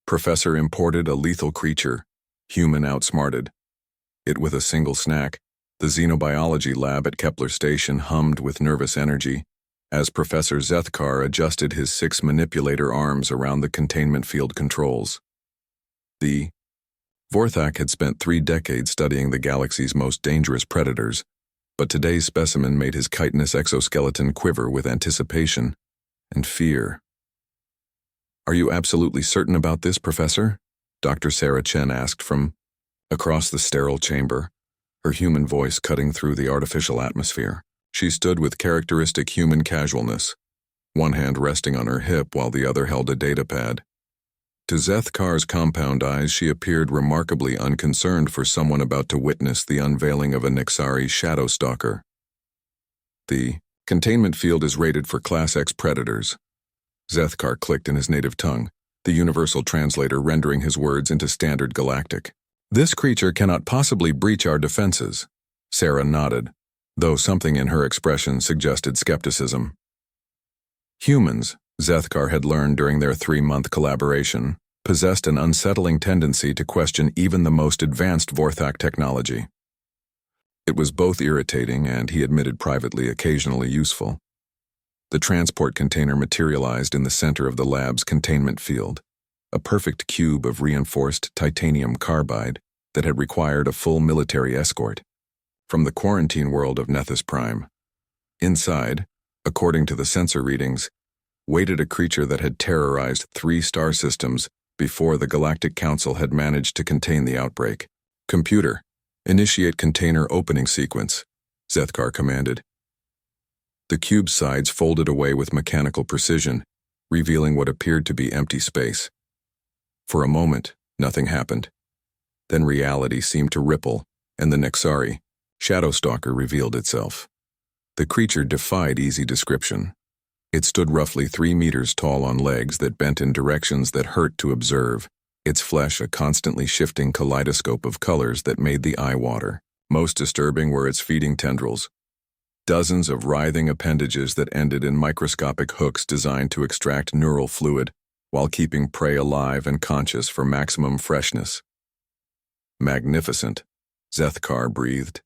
Professor imported a lethal creature, human outsmarted. It with a single snack. The xenobiology lab at Kepler Station hummed with nervous energy as Professor Zethkar adjusted his 6 manipulator arms around the containment field controls. The Vorthak had spent 3 decades studying the galaxy's most dangerous predators, but today's specimen made his chitinous exoskeleton quiver with anticipation and fear. "Are you absolutely certain about this, Professor?" Dr. Sarah Chen asked from across the sterile chamber, her human voice cutting through the artificial atmosphere. She stood with characteristic human casualness, one hand resting on her hip while the other held a datapad. To Zethkar's compound eyes, she appeared remarkably unconcerned for someone about to witness the unveiling of a Nexari shadow stalker. "The containment field is rated for Class X predators." Zethkar clicked in his native tongue, the universal translator rendering his words into standard galactic. "This creature cannot possibly breach our defenses." Sarah nodded, though something in her expression suggested skepticism. Humans, Zethkar had learned during their 3-month collaboration, possessed an unsettling tendency to question even the most advanced Vorthak technology. It was both irritating and, he admitted privately, occasionally useful. The transport container materialized in the center of the lab's containment field, a perfect cube of reinforced titanium carbide that had required a full military escort from the quarantine world of Nethys Prime. Inside, according to the sensor readings, waited a creature that had terrorized 3 star systems before the Galactic Council had managed to contain the outbreak. "Computer, initiate container opening sequence," Zethkar commanded. The cube's sides folded away with mechanical precision, revealing what appeared to be empty space. For a moment, nothing happened. Then reality seemed to ripple, and the Nexari, Shadowstalker, revealed itself. The creature defied easy description. It stood roughly 3 meters tall on legs that bent in directions that hurt to observe, its flesh a constantly shifting kaleidoscope of colors that made the eye water. Most disturbing were its feeding tendrils, dozens of writhing appendages that ended in microscopic hooks designed to extract neural fluid while keeping prey alive and conscious for maximum freshness. "Magnificent," Zethkar breathed,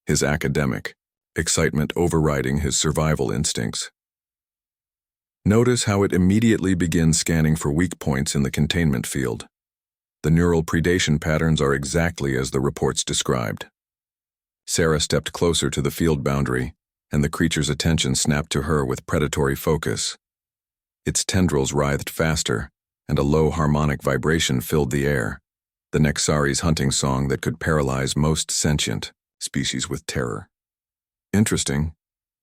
his academic excitement overriding his survival instincts. "Notice how it immediately begins scanning for weak points in the containment field. The neural predation patterns are exactly as the reports described." Sarah stepped closer to the field boundary, and the creature's attention snapped to her with predatory focus. Its tendrils writhed faster, and a low harmonic vibration filled the air, the Nexari's hunting song that could paralyze most sentient species with terror. "Interesting,"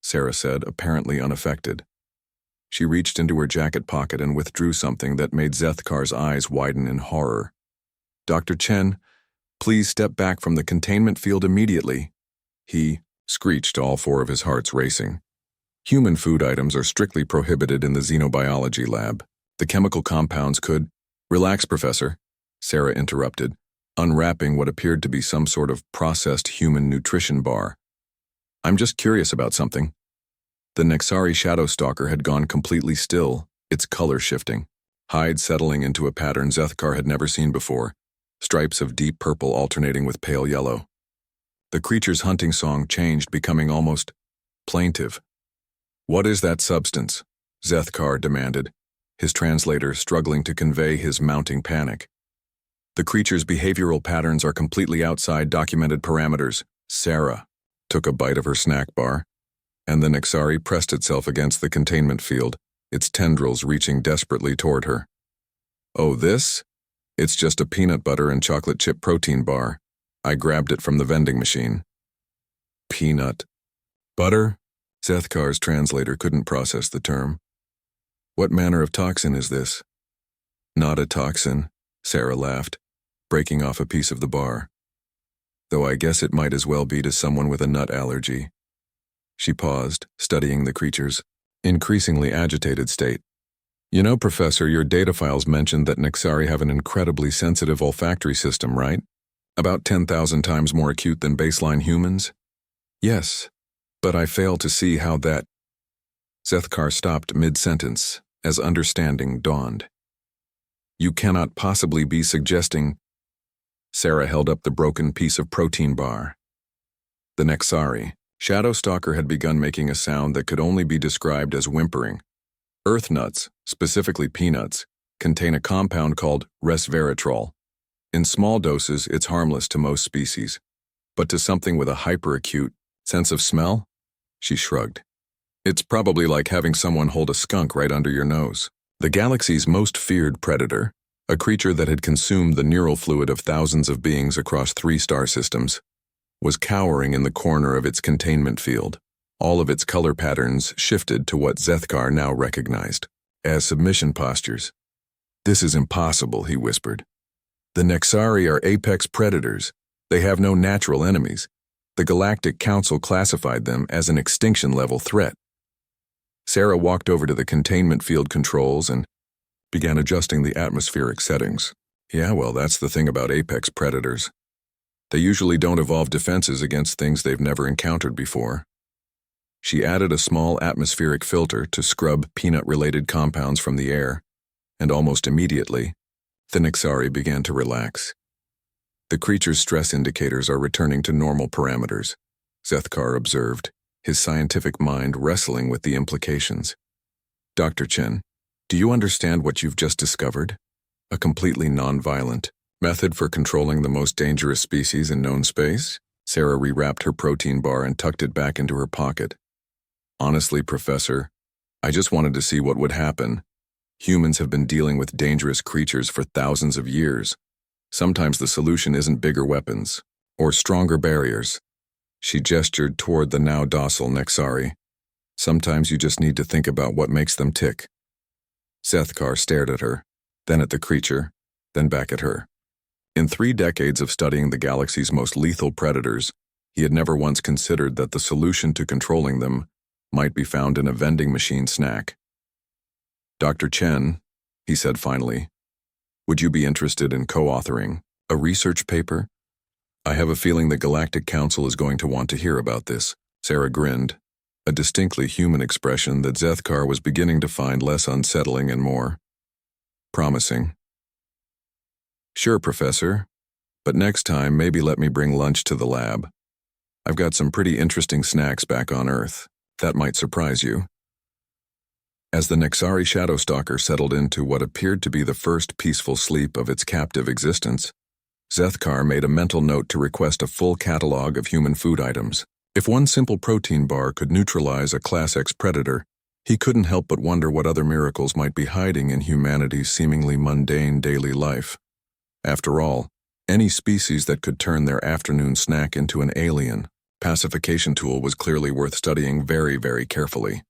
Sarah said, apparently unaffected. She reached into her jacket pocket and withdrew something that made Zethkar's eyes widen in horror. "Dr. Chen, please step back from the containment field immediately," he screeched, all 4 of his hearts racing. "Human food items are strictly prohibited in the xenobiology lab. The chemical compounds could—" "Relax, Professor," Sarah interrupted, unwrapping what appeared to be some sort of processed human nutrition bar. "I'm just curious about something." The Nexari Shadowstalker had gone completely still, its color shifting, hide settling into a pattern Zethkar had never seen before, stripes of deep purple alternating with pale yellow. The creature's hunting song changed, becoming almost plaintive. "What is that substance?" Zethkar demanded, his translator struggling to convey his mounting panic. "The creature's behavioral patterns are completely outside documented parameters." Sarah took a bite of her snack bar, and the Nexari pressed itself against the containment field, its tendrils reaching desperately toward her. "Oh, this? It's just a peanut butter and chocolate chip protein bar. I grabbed it from the vending machine." "Peanut butter?" Zethkar's translator couldn't process the term. "What manner of toxin is this?" "Not a toxin," Sarah laughed, breaking off a piece of the bar. "Though I guess it might as well be to someone with a nut allergy." She paused, studying the creature's increasingly agitated state. "You know, Professor, your data files mentioned that Nexari have an incredibly sensitive olfactory system, right? About 10,000 times more acute than baseline humans?" "Yes, but I fail to see how that—" Zethkar stopped mid-sentence as understanding dawned. You cannot possibly be suggesting. Sarah held up the broken piece of protein bar. The HFY Shadow Stalker had begun making a sound that could only be described as whimpering. Earth nuts, specifically peanuts, contain a compound called resveratrol. In small doses, it's harmless to most species. But to something with a hyperacute sense of smell? She shrugged. It's probably like having someone hold a skunk right under your nose. The galaxy's most feared predator, a creature that had consumed the neural fluid of thousands of beings across 3 star systems, was cowering in the corner of its containment field. All of its color patterns shifted to what Zethkar now recognized as submission postures. This is impossible, he whispered. The HFY are apex predators. They have no natural enemies. The Galactic Council classified them as an extinction-level threat. Sarah walked over to the containment field controls and began adjusting the atmospheric settings. Yeah, well, that's the thing about apex predators. They usually don't evolve defenses against things they've never encountered before. She added a small atmospheric filter to scrub peanut-related compounds from the air, and almost immediately, the HFY began to relax. The creature's stress indicators are returning to normal parameters, Zethkar observed, his scientific mind wrestling with the implications. Dr. Chen, do you understand what you've just discovered? A completely non-violent method for controlling the most dangerous species in known space? Sarah rewrapped her protein bar and tucked it back into her pocket. Honestly, Professor, I just wanted to see what would happen. Humans have been dealing with dangerous creatures for thousands of years. Sometimes the solution isn't bigger weapons or stronger barriers. She gestured toward the now docile HFY. Sometimes you just need to think about what makes them tick. Zethkar stared at her, then at the creature, then back at her. In 3 decades of studying the galaxy's most lethal predators, he had never once considered that the solution to controlling them might be found in a vending machine snack. Dr. Chen, he said finally, would you be interested in co-authoring a research paper? I have a feeling the Galactic Council is going to want to hear about this. Sarah grinned, a distinctly human expression that Zethkar was beginning to find less unsettling and more promising. Sure, Professor, but next time maybe let me bring lunch to the lab. I've got some pretty interesting snacks back on Earth. That might surprise you. As the HFY Shadow Stalker settled into what appeared to be the first peaceful sleep of its captive existence, Zethkar made a mental note to request a full catalog of human food items. If one simple protein bar could neutralize a Class X predator, he couldn't help but wonder what other miracles might be hiding in humanity's seemingly mundane daily life. After all, any species that could turn their afternoon snack into an alien pacification tool was clearly worth studying very, very carefully.